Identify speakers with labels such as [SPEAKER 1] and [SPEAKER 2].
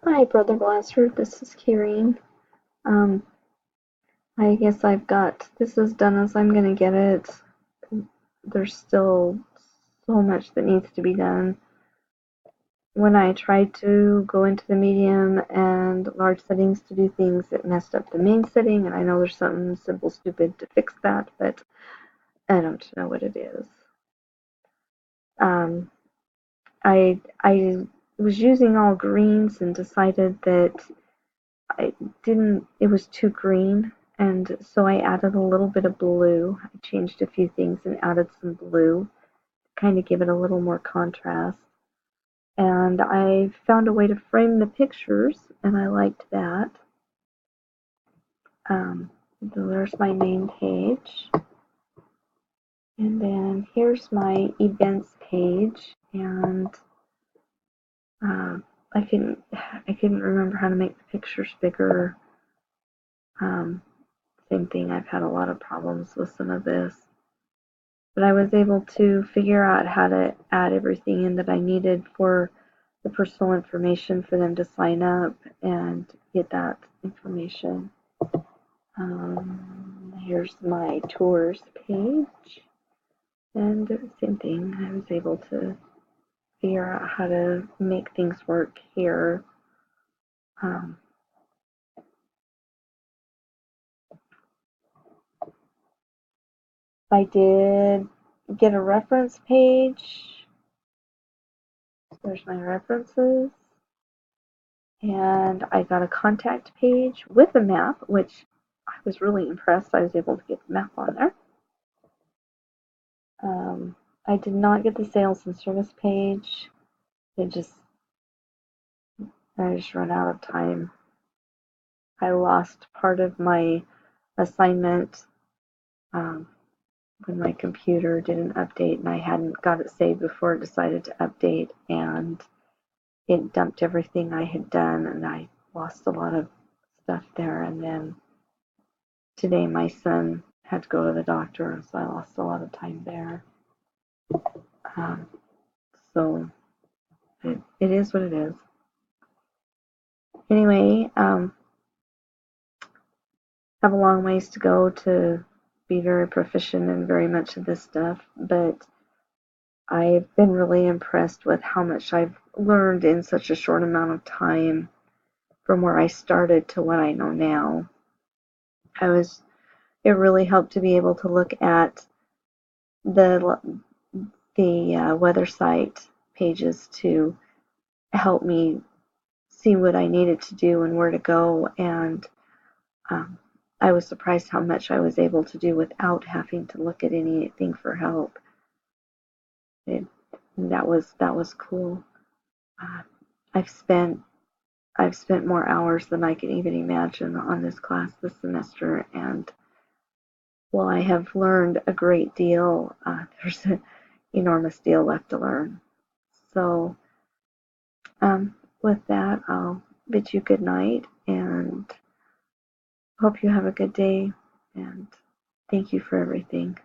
[SPEAKER 1] Hi, Brother Blaster. This is Kieran. Um, I guess I've got this as done as I'm gonna get it. There's still so much that needs to be done. When I tried to go into the medium and large settings to do things, it messed up the main setting, and I know there's something simple, stupid to fix that, but I don't know what it is. Um, I was using all greens and decided that I didn't, it was too green, and so I added a little bit of blue. I changed a few things and added some blue to kind of give it a little more contrast. And I found a way to frame the pictures, and I liked that. There's my main page, and then here's my events page, and uh, I couldn't remember how to make the pictures bigger. Um, Same thing. I've had a lot of problems with some of this. But I was able to figure out how to add everything in that I needed for the personal information for them to sign up and get that information. Here's my tours page, and same thing. I was able to figure out how to make things work here. Um, I did get a reference page. There's my references. And I got a contact page with a map, which I was really impressed I was able to get the map on there. I did not get the sales and service page. It just, I just ran out of time. I lost part of my assignment um, when my computer didn't update, and I hadn't got it saved before it decided to update, and it dumped everything I had done, and I lost a lot of stuff there. And then today my son had to go to the doctor, so I lost a lot of time there. Um, so it is what it is. Anyway, have a long ways to go to be very proficient in very much of this stuff, but I've been really impressed with how much I've learned in such a short amount of time from where I started to what I know now. It really helped to be able to look at the weather site pages to help me see what I needed to do and where to go. And um, I was surprised how much I was able to do without having to look at anything for help. It, that was cool. Uh, I've spent I've spent more hours than I can even imagine on this class this semester, and while I have learned a great deal, there's an enormous deal left to learn. So, with that, I'll bid you good night and hope you have a good day, and thank you for everything.